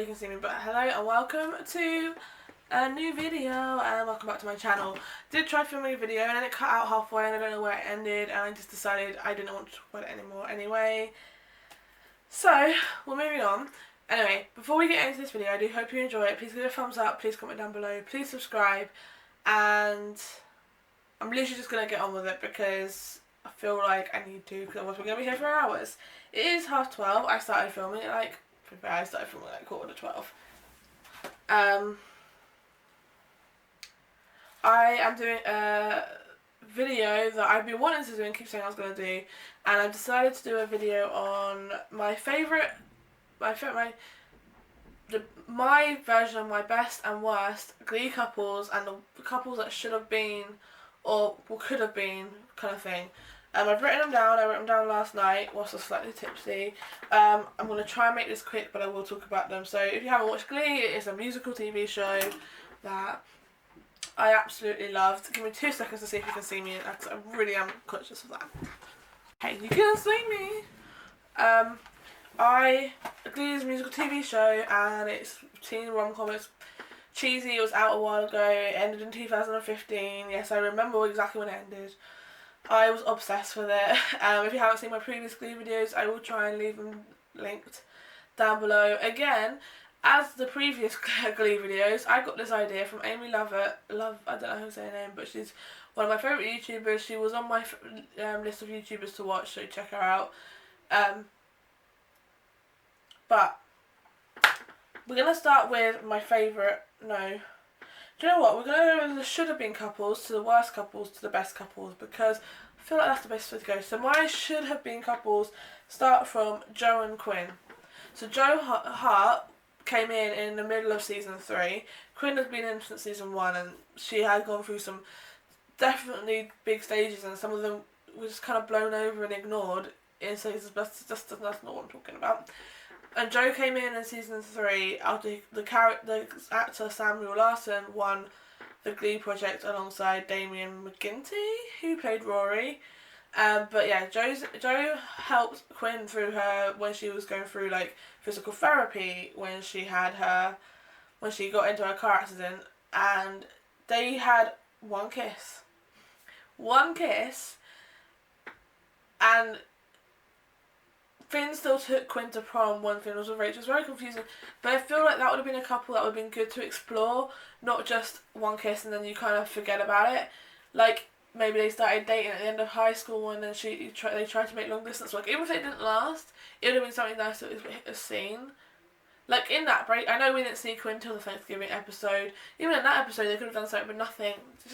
can see me, but hello and welcome to a new video and welcome back to my channel. Did try filming a video and then it cut out halfway and I don't know where it ended, and I just decided I didn't want to talk about it anymore anyway. So, we're moving on. Anyway, before we get into this video, I do hope you enjoy it. Please give it a thumbs up, please comment down below, please subscribe, and I'm literally just going to get on with it because I feel like I need to, because otherwise we're going to be here for hours. It is 12:30. I started filming at like 12:15. I am doing a video that I've been wanting to do and keep saying I was going to do, and I've decided to do a video on my version of my best and worst Glee couples and the couples that should have been or could have been kind of thing. I've written them down. I wrote them down last night whilst I was slightly tipsy. I'm going to try and make this quick, but I will talk about them. So if you haven't watched Glee, it is a musical TV show that I absolutely loved. Give me 2 seconds to see if you can see me, because I really am conscious of that. Hey, you can see me! Glee is a musical TV show and it's teen rom-com. It's cheesy. It was out a while ago. It ended in 2015. Yes, I remember exactly when it ended. I was obsessed with it. If you haven't seen my previous Glee videos, I will try and leave them linked down below. Again, as the previous Glee videos, I got this idea from Amelia. I don't know how to say her name, but she's one of my favourite YouTubers. She was on my list of YouTubers to watch, so check her out. But we're going to start with my favourite, do you know what? We're going to go with the should have been couples to the worst couples to the best couples, because I feel like that's the best way to go. So my should have been couples start from Joe and Quinn. So Joe Hart came in the middle of season 3. Quinn has been in since season 1, and she had gone through some definitely big stages, and some of them were just kind of blown over and ignored in seasons. That's not what I'm talking about. And Joe came in season 3 after the actor Samuel Larson won the Glee project alongside Damien McGinty, who played Rory. But yeah, Joe helped Quinn through when she was going through like physical therapy, when she got into a car accident, and they had one kiss, and Finn still took Quinn to prom when Finn was with Rachel. It was very confusing, but I feel like that would have been a couple that would have been good to explore, not just one kiss and then you kind of forget about it. Like, maybe they started dating at the end of high school and then they tried to make long distance work. Even if it didn't last, it would have been something nice to have seen. Like, in that break, I know we didn't see Quinn till the Thanksgiving episode. Even in that episode, they could have done something, but nothing.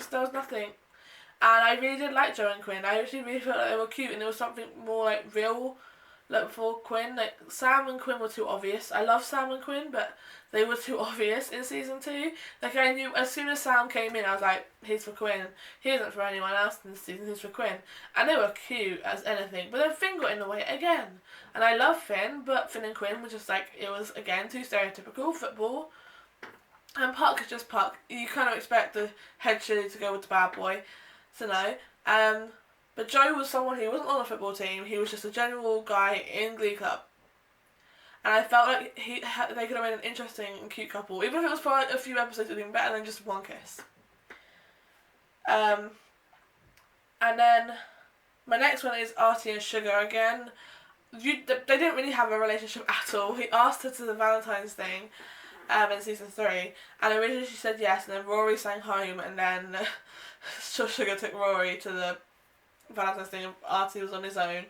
There was nothing. And I really did like Joe and Quinn. I actually really felt like they were cute, and there was something more, like, real. Like, for Quinn, like, Sam and Quinn were too obvious. I love Sam and Quinn, but they were too obvious in season 2. Like, I knew as soon as Sam came in, I was like, he's for Quinn. He isn't for anyone else in this season, he's for Quinn. And they were cute as anything. But then Finn got in the way again. And I love Finn, but Finn and Quinn were just like, it was, again, too stereotypical football. And Puck is just Puck. You kind of expect the head chili to go with the bad boy. So no. But Joe was someone who wasn't on the football team. He was just a general guy in Glee Club. And I felt like they could have made an interesting and cute couple. Even if it was for like a few episodes, it would have been better than just one kiss. And then my next one is Artie and Sugar again. They didn't really have a relationship at all. He asked her to the Valentine's thing in season 3. And originally she said yes. And then Rory sang home. And then Sugar took Rory to the Valentine's thing, and Artie was on his own.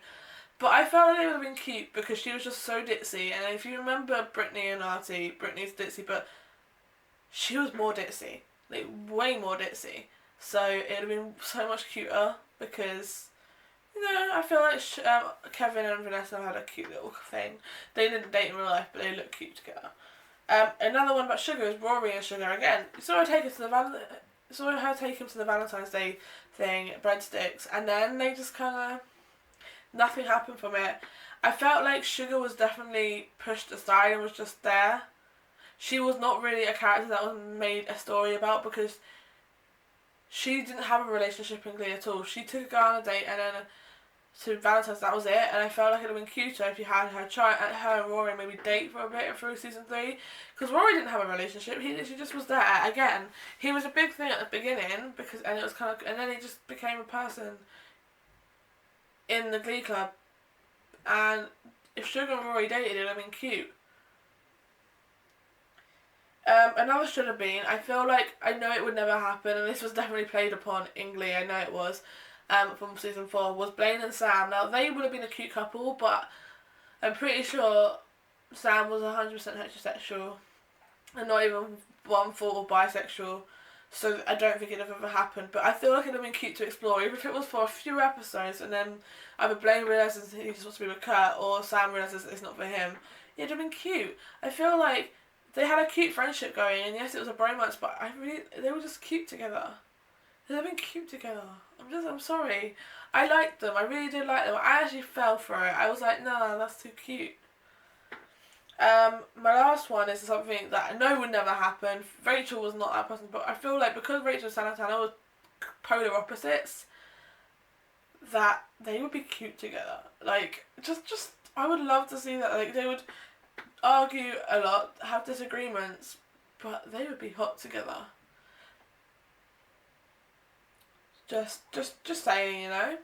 But I felt like they would have been cute because she was just so ditzy. And if you remember Brittany and Artie, Brittany's ditzy, but she was more ditzy, like way more ditzy. So it would have been so much cuter because, I feel like Kevin and Vanessa had a cute little thing. They didn't date in real life, but they look cute together. Another one about Sugar is Rory and Sugar again. You saw her take him to the Valentine's Day thing, breadsticks, and then they just kind of, nothing happened from it. I felt like Sugar was definitely pushed aside and was just there. She was not really a character that was made a story about because she didn't have a relationship in Glee at all. She took a guy on a date and then to Valentine's, that was it. And I felt like it would have been cuter if you had her and Rory maybe date for a bit through season 3. Because Rory didn't have a relationship, he literally just was there. Again, he was a big thing at the beginning, and it was kind of, and then he just became a person in the Glee Club. And if Sugar and Rory dated, it would have been cute. Another should have been, I feel like, I know it would never happen, and this was definitely played upon in Glee, I know it was, from season 4, was Blaine and Sam. Now, they would have been a cute couple, but I'm pretty sure Sam was 100% heterosexual, and not even one thought of bisexual, so I don't think it'd have ever happened. But I feel like it'd have been cute to explore, even if it was for a few episodes, and then either Blaine realises he just wants to be with Kurt, or Sam realises it's not for him. It'd have been cute. I feel like they had a cute friendship going, and yes, it was a bromance, but they were just cute together. They've been cute together. I'm sorry. I liked them. I really did like them. I actually fell for it. I was like, nah, that's too cute. My last one is something that I know would never happen. Rachel was not that person, but I feel like because Rachel and Santana were polar opposites, that they would be cute together. Like, just I would love to see that. Like, they would argue a lot, have disagreements, but they would be hot together. Just saying, you know.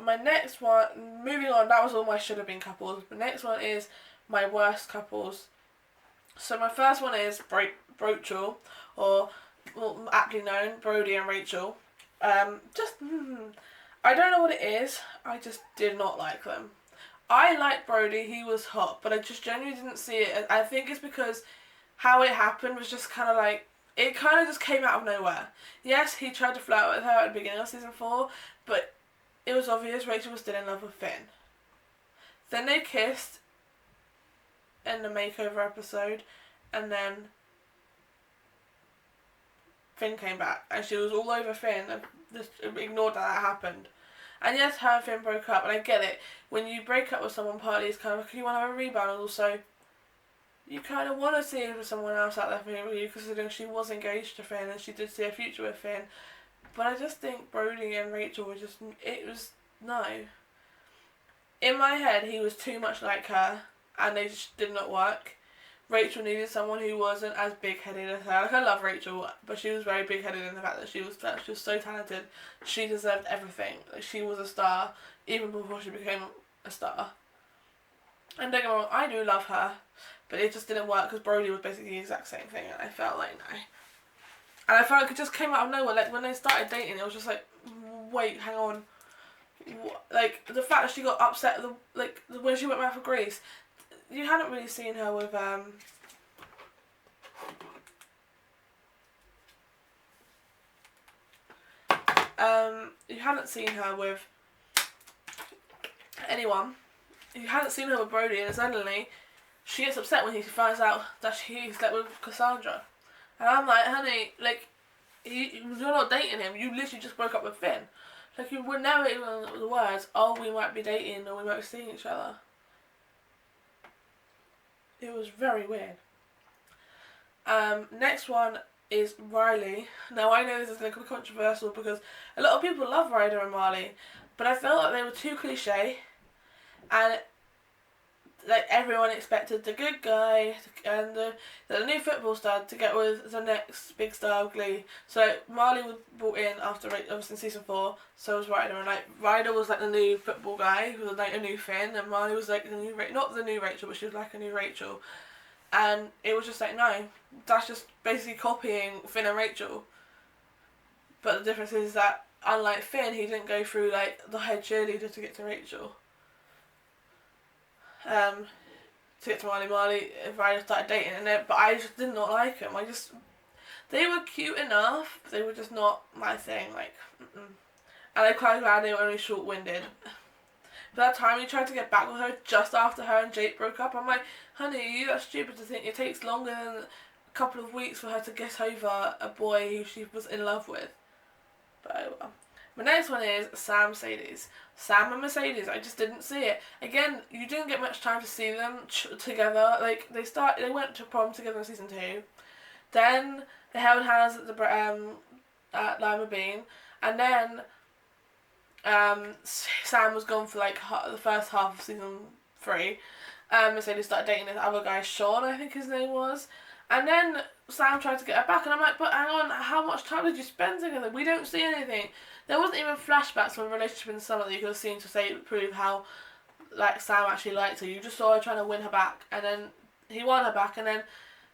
My next one, moving on, that was all my should have been couples. The next one is my worst couples. So my first one is Brochel, or well, aptly known, Brody and Rachel. I don't know what it is, I just did not like them. I liked Brody, he was hot, but I just genuinely didn't see it. I think it's because how it happened was just kind of like, it kind of just came out of nowhere. Yes, he tried to flirt with her at the beginning of season 4, but it was obvious Rachel was still in love with Finn. Then they kissed in the makeover episode, and then Finn came back, and she was all over Finn and just ignored that happened. And yes, her and Finn broke up, and I get it. When you break up with someone, partly it's kind of like you want to have a rebound, and also you kind of want to see if there's someone else out there for you, considering she was engaged to Finn and she did see a future with Finn. But I just think Brody and Rachel were just, it was, no. In my head, he was too much like her, and they just did not work. Rachel needed someone who wasn't as big-headed as her. Like, I love Rachel, but she was very big-headed in the fact that she was so talented. She deserved everything. Like, she was a star, even before she became a star. And don't get me wrong, I do love her, but it just didn't work because Brody was basically the exact same thing, and I felt like, no. And I felt like it just came out of nowhere. Like, when they started dating, it was just like, wait, hang on. Like, the fact that she got upset, when she went back for Greece, you hadn't really seen her with, you hadn't seen her with anyone. You hadn't seen her with Brody, and suddenly she gets upset when he finds out that he slept with Cassandra. And I'm like, honey, like, you're not dating him. You literally just broke up with Finn. Like, you would never even the words, oh, we might be dating or we might be seeing each other. It was very weird. Next one is Riley. Now, I know this is going to be controversial because a lot of people love Ryder and Marley, but I felt like they were too cliche, and like everyone expected the good guy and the new football star to get with the next big star of Glee. So Marley was brought in after obviously in season 4, so was Ryder, and like Ryder was like the new football guy who was like a new Finn, and Marley was like the new not the new Rachel, but she was like a new Rachel. And it was just like, no, that's just basically copying Finn and Rachel. But the difference is that unlike Finn, he didn't go through like the head cheerleader to get to Rachel. To get to Marley if Ryder started dating, but I just did not like them. They were cute enough, but they were just not my thing. Like, and I'm quite glad they were only short-winded. But that time he tried to get back with her just after her and Jake broke up. I'm like, honey, that's stupid to think it takes longer than a couple of weeks for her to get over a boy who she was in love with. But oh well. My next one is Sam Mercedes. Sam and Mercedes, I just didn't see it. Again, you didn't get much time to see them together. Like, they went to prom together in season 2. Then they held hands at the at Lima Bean, and then Sam was gone for like the first half of season 3. Mercedes started dating this other guy, Sean, I think his name was. And then Sam tried to get her back, and I'm like, but hang on, how much time did you spend together? We don't see anything. There wasn't even flashbacks from a relationship in the summer that you could have seen to prove how like Sam actually liked her. You just saw her trying to win her back, and then he won her back, and then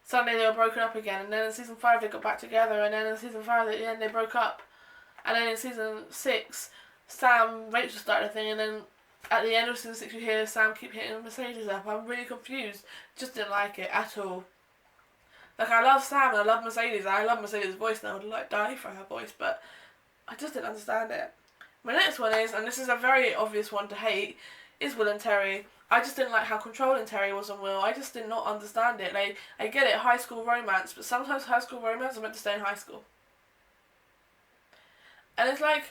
suddenly they were broken up again, and then in season 5 they got back together, and then in season 5 at the end they broke up, and then in season 6 Sam Rachel started a thing, and then at the end of season 6 you hear Sam keep hitting Mercedes up. I'm really confused. Just didn't like it at all. Like, I love Sam and I love Mercedes. I love Mercedes' voice and I would like die for her voice, but I just didn't understand it. My next one is, and this is a very obvious one to hate, is Will and Terry. I just didn't like how controlling Terry was on Will. I just did not understand it. Like, I get it, high school romance, but sometimes high school romance are meant to stay in high school. And it's like,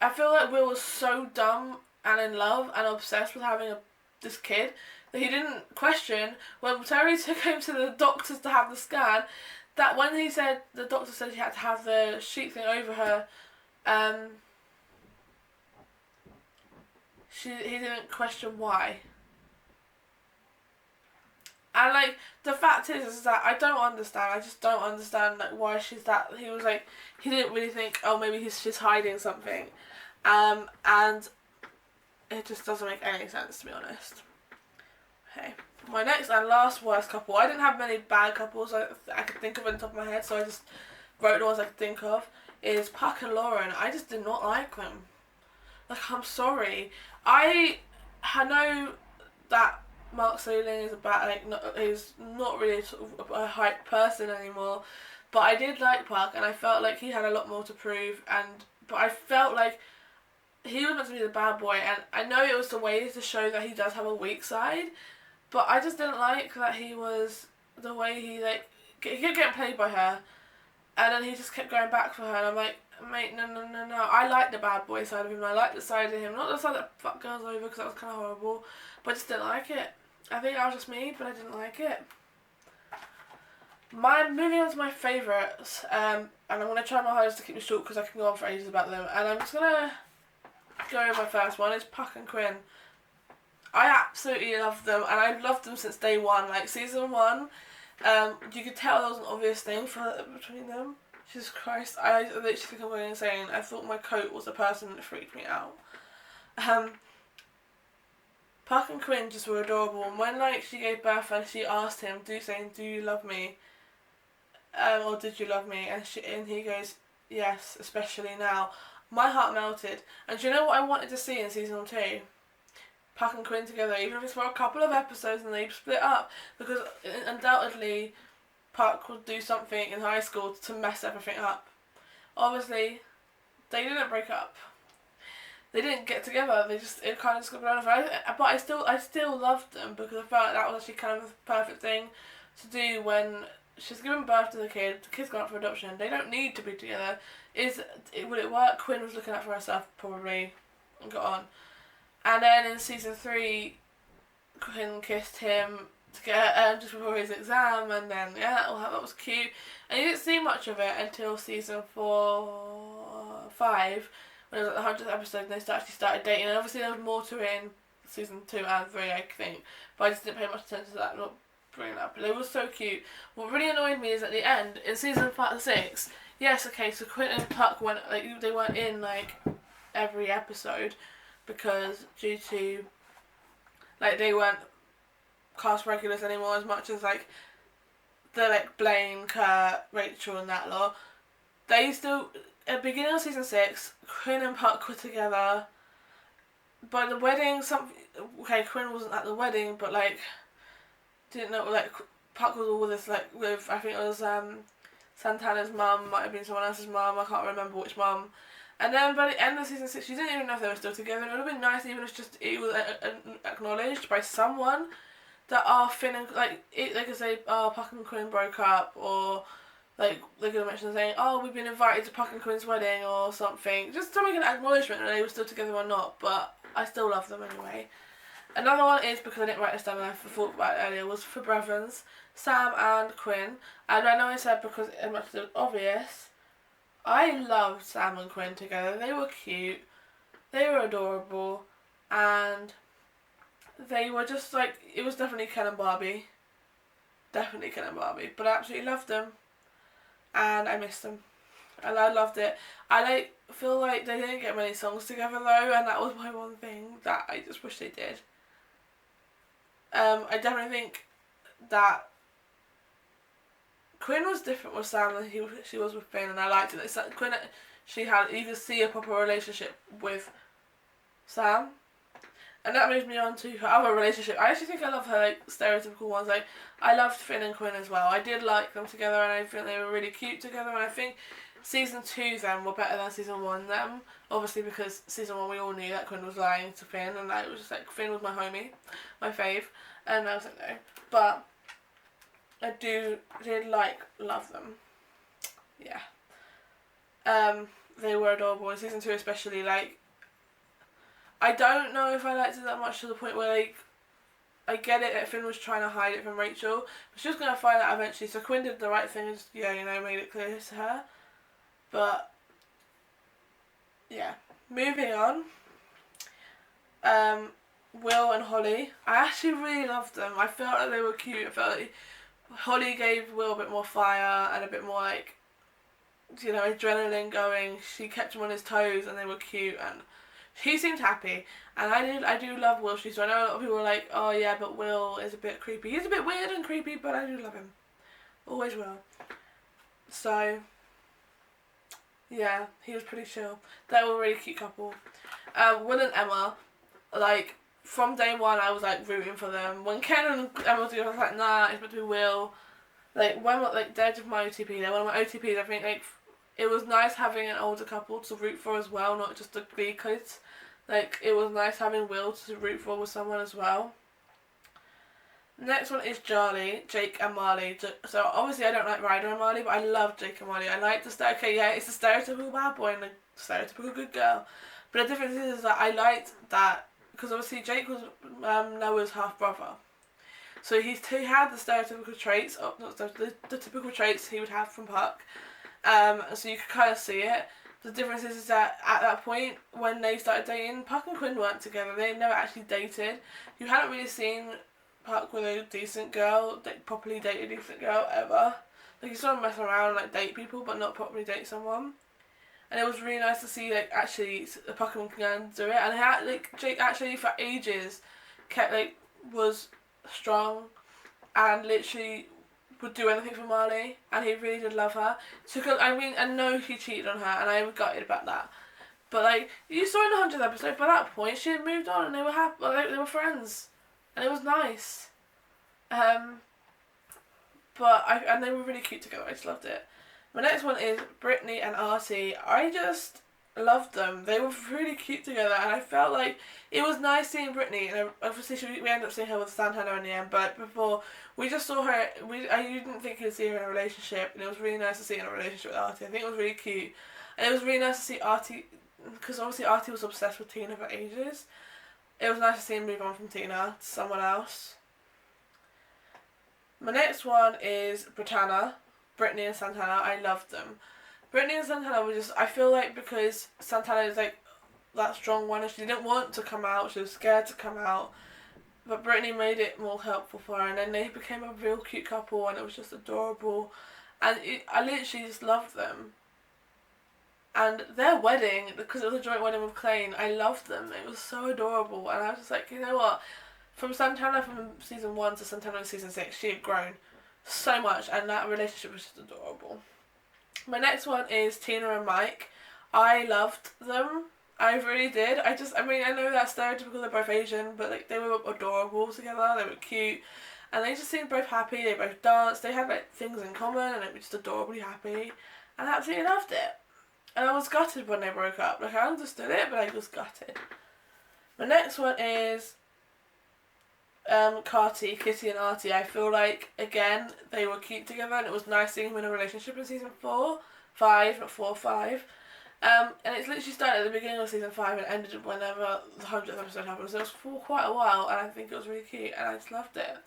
I feel like Will was so dumb and in love and obsessed with having this kid that he didn't question when Terry took him to the doctors to have the scan, that when he said, the doctor said he had to have the sheet thing over her, he didn't question why. And like, the fact is that I don't understand. I just don't understand like why she's that. He was like, he didn't really think, oh, maybe she's hiding something, and it just doesn't make any sense, to be honest. Okay, my next and last worst couple. I didn't have many bad couples I could think of on the top of my head, so I just wrote the ones I could think of. Is Puck and Lauren. I just did not like them. Like, I'm sorry. I know that Mark Laing is is not really sort of a hype person anymore, but I did like Puck, and I felt like he had a lot more to prove. But I felt like he was meant to be the bad boy, and I know it was the way to show that he does have a weak side, but I just didn't like that he was the way he kept getting played by her, and then he just kept going back for her, and I'm like, mate, no. I like the bad boy side of him. I like the side of him, not the side that fucked girls over, because that was kind of horrible, but I just didn't like it. I think that was just me, but I didn't like it. Moving on to my favourites, and I'm going to try my hardest to keep it short because I can go on for ages about them, and I'm just going to go over my first one. Is Puck and Quinn. I absolutely love them, and I've loved them since day one. Like, season 1, you could tell there was an obvious thing between them. Jesus Christ, I literally think I'm going insane. I thought my coat was a person that freaked me out. Puck and Quinn just were adorable, and when she gave birth and she asked him, do you love me? Or did you love me? And he goes, yes, especially now. My heart melted. And do you know what I wanted to see in season 2? Puck and Quinn together, even if it's for a couple of episodes and they split up, because undoubtedly Puck would do something in high school to mess everything up. Obviously, they didn't break up. They didn't get together. It kind of just got blown over. But I still loved them because I felt like that was actually kind of the perfect thing to do when she's given birth to the kid's gone up for adoption. They don't need to be together. Would it work? Quinn was looking out for herself probably and got on. And then in season 3, Quinn kissed him just before his exam, and then that was cute. And you didn't see much of it until season 5, when it was like the 100th episode, and they actually started dating. And obviously there was more to it in season 2 and 3, I think, but I just didn't pay much attention to that, not bringing it up. But they were so cute. What really annoyed me is at the end, in season 6, yes, okay, so Quinn and Puck they weren't in every episode, because due to they weren't cast regulars anymore as much as the Blaine, Kurt, Rachel and that lot. They still, at the beginning of season 6, Quinn and Puck were together. By the wedding, Quinn wasn't at the wedding, but didn't know, Puck was all with this with, I think it was Santana's mum, might have been someone else's mum, I can't remember which mum. And then by the end of season 6, you didn't even know if they were still together. It would have been nice even if it was acknowledged by someone that Finn and they could say, Puck and Quinn broke up, or they could have mentioned saying, we've been invited to Puck and Quinn's wedding or something, just to make an acknowledgement that they were still together or not. But I still love them anyway. Another one is, because I didn't write this down and I thought about it earlier, was for Brothers, Sam and Quinn. And I know I said because as much as it was obvious, I loved Sam and Quinn together. They were cute, they were adorable, and they were just like, it was definitely Ken and Barbie. Definitely Ken and Barbie. But I absolutely loved them. And I missed them. And I loved it. I feel like they didn't get many songs together though, and that was my one thing that I just wish they did. I definitely think that Quinn was different with Sam than she was with Finn, and I liked it. Like, Quinn, you could see a proper relationship with Sam, and that moves me on to her other relationship. I actually think I love her like stereotypical ones. Like I loved Finn and Quinn as well. I did like them together, and I think they were really cute together. And I think season 2 them were better than season 1 them. Obviously because season 1 we all knew that Quinn was lying to Finn, and I was just like, Finn was my homie, my fave, and I was like no, but I did love them. Yeah. They were adorable in season 2 especially. Like I don't know if I liked it that much to the point where like I get it that Finn was trying to hide it from Rachel, but she was gonna find out eventually. So Quinn did the right thing, and just, made it clear to her. But yeah, moving on. Will and Holly. I actually really loved them. I felt like they were cute. I felt like Holly gave Will a bit more fire and a bit more like, adrenaline going. She kept him on his toes, and they were cute, and he seemed happy. And I do love Will. So I know a lot of people are like, oh yeah, but Will is a bit creepy. He's a bit weird and creepy, but I do love him. Always will. So yeah, he was pretty chill. They were a really cute couple. Will and Emma, like from day one, I was like rooting for them. When Ken and Emma were together, I was like, nah, it's meant to be Will. Like when they're just my OTP. They're one of my OTPs. I think like it was nice having an older couple to root for as well, not just the Glee kids. Like it was nice having Will to root for with someone as well. Next one is Jake and Marley. So obviously I don't like Ryder and Marley, but I love Jake and Marley. I like the it's the stereotypical bad boy and the stereotypical good girl. But the difference is that I liked that because obviously Jake was Noah's half brother. So he had the stereotypical traits, the typical traits he would have from Puck. So you could kind of see it. The difference is that at that point, when they started dating, Puck and Quinn weren't together. They never actually dated. You hadn't really seen Puck with a decent girl, properly date a decent girl ever. Like you saw him mess around, like date people, but not properly date someone. And it was really nice to see like actually Puck and Quinn do it. And Jake actually for ages kept was strong and literally would do anything for Marley, and he really did love her. So I know he cheated on her, and I was gutted about that. But like you saw in the 100th episode, by that point she had moved on, and they were happy. They were friends, and it was nice. And they were really cute together. I just loved it. My next one is Brittany and Artie. I just loved them. They were really cute together, and I felt like it was nice seeing Brittany. And obviously, we ended up seeing her with Santana in the end. But before we just saw her, I didn't think you'd see her in a relationship, and it was really nice to see her in a relationship with Artie. I think it was really cute, and it was really nice to see Artie, because obviously Artie was obsessed with Tina for ages. It was nice to see him move on from Tina to someone else. My next one is Brittany and Santana. I loved them. Brittany and Santana were just, I feel like because Santana is like that strong one and she didn't want to come out, she was scared to come out, but Brittany made it more helpful for her, and then they became a real cute couple, and it was just adorable, and I literally just loved them. And their wedding, because it was a joint wedding with Laing, I loved them. It was so adorable, and I was just like, you know what, from Santana from season 1 to Santana in season 6, she had grown so much, and that relationship was just adorable. My next one is Tina and Mike. I loved them. I really did. I know that's stereotypical, they're both Asian, but like they were adorable together, they were cute, and they just seemed both happy, they both danced, they had like things in common, and they were just adorably happy, and I absolutely loved it. And I was gutted when they broke up. Like I understood it, but I was gutted. My next one is Kitty and Artie. I feel like again they were cute together, and it was nice seeing them in a relationship in season 5. And it's literally started at the beginning of season 5 and ended whenever the 100th episode happened. So it was for quite a while, and I think it was really cute, and I just loved it.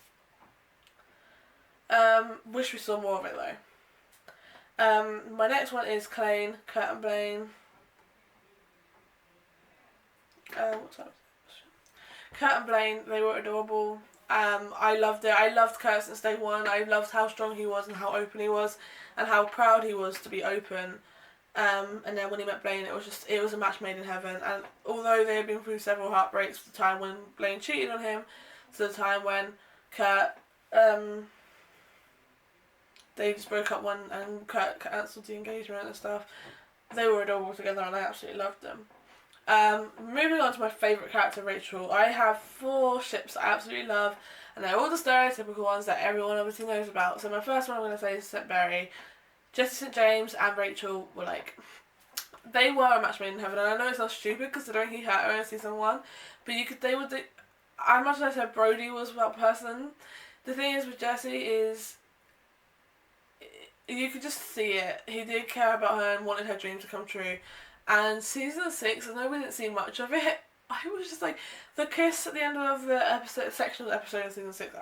Wish we saw more of it though. My next one is Kurt and Blaine. What's that? Kurt and Blaine, they were adorable. I loved it. I loved Kurt since day one. I loved how strong he was and how open he was and how proud he was to be open. And then when he met Blaine, it was a match made in heaven. And although they had been through several heartbreaks, the time when Blaine cheated on him, to the time when Kurt, they just broke up and Kurt cancelled the engagement and stuff. They were adorable together, and I absolutely loved them. Moving on to my favourite character, Rachel. I have 4 ships I absolutely love, and they're all the stereotypical ones that everyone obviously knows about. So my first one I'm going to say is St. Berry. Jesse St. James and Rachel were like, they were a match made in heaven, and I know it's not stupid considering he hurt her in season 1, but I imagine I said Brody was that person. The thing is with Jesse is, you could just see it. He did care about her and wanted her dream to come true. And season 6, I know we didn't see much of it, I was just like, the kiss at the end of the sectional episode of season 6,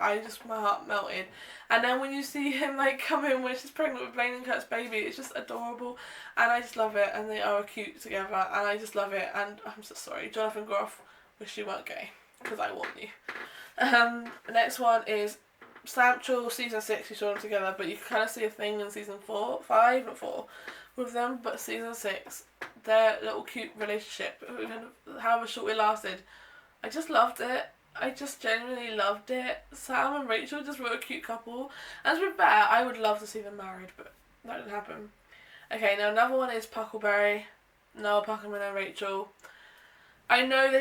my heart melted. And then when you see him like come in when she's pregnant with Blaine and Kurt's baby, it's just adorable, and I just love it, and they are cute together, and I just love it. And I'm so sorry, Jonathan Groff, wish you weren't gay, because I want you. The next one is Sancho, season 6, you saw them together, but you can kind of see a thing in season 5 and 4 with them, but season 6, their little cute relationship, however short it lasted, I just loved it. I just genuinely loved it. Sam and Rachel just were a cute couple, and to be fair, I would love to see them married, but that didn't happen. Okay, now another one is Puckleberry, Noah Puckerman and Rachel. I know they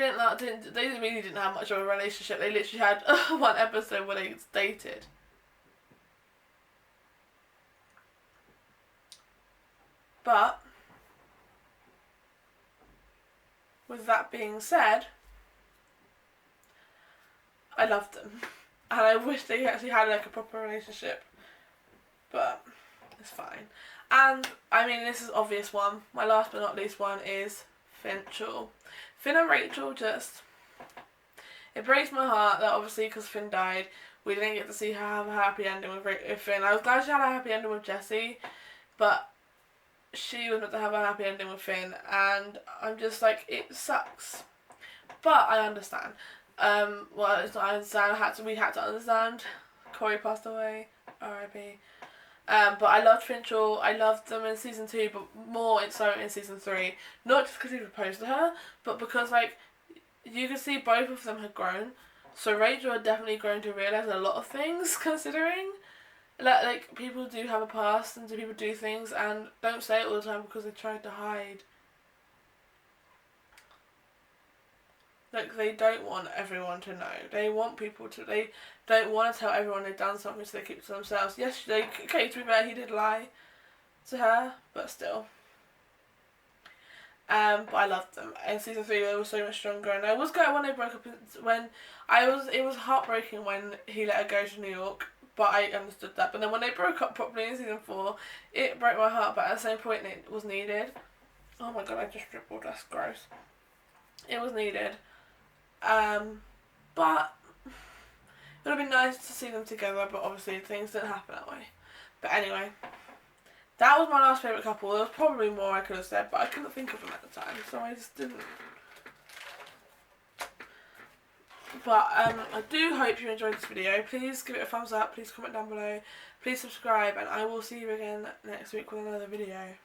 really didn't have much of a relationship. They literally had one episode where they dated. But with that being said, I loved them, and I wish they actually had like a proper relationship, but it's fine. And I mean, this is obvious one. My last but not least one is Finchel. Finn and Rachel it breaks my heart that obviously because Finn died, we didn't get to see her have a happy ending with Finn. I was glad she had a happy ending with Jesse, but she was meant to have a happy ending with Finn, and I'm just like, it sucks. But I understand. Well, it's not I understand. We had to understand. Corey passed away. R.I.P. But I loved Finchel. I loved them in season 2, but more so in season 3. Not just because he proposed to her, but because like you could see both of them had grown. So Rachel had definitely grown to realise a lot of things, considering like people do have a past and people do things and don't say it all the time because they tried to hide. Like, they don't want everyone to know. They don't want to tell everyone they've done something, so they keep it to themselves. Yes, to be fair, he did lie to her, but still. But I loved them. In season 3, they were so much stronger, and I was glad when they broke up. It was heartbreaking when he let her go to New York, but I understood that. But then when they broke up properly in season 4, it broke my heart, but at the same point, it was needed. Oh my god, I just dribbled. That's gross. It was needed. But it would have been nice to see them together, but obviously things didn't happen that way. But anyway, that was my last favourite couple. There was probably more I could have said, but I couldn't think of them at the time, so I just didn't. But I do hope you enjoyed this video. Please give it a thumbs up, please comment down below, please subscribe, and I will see you again next week with another video.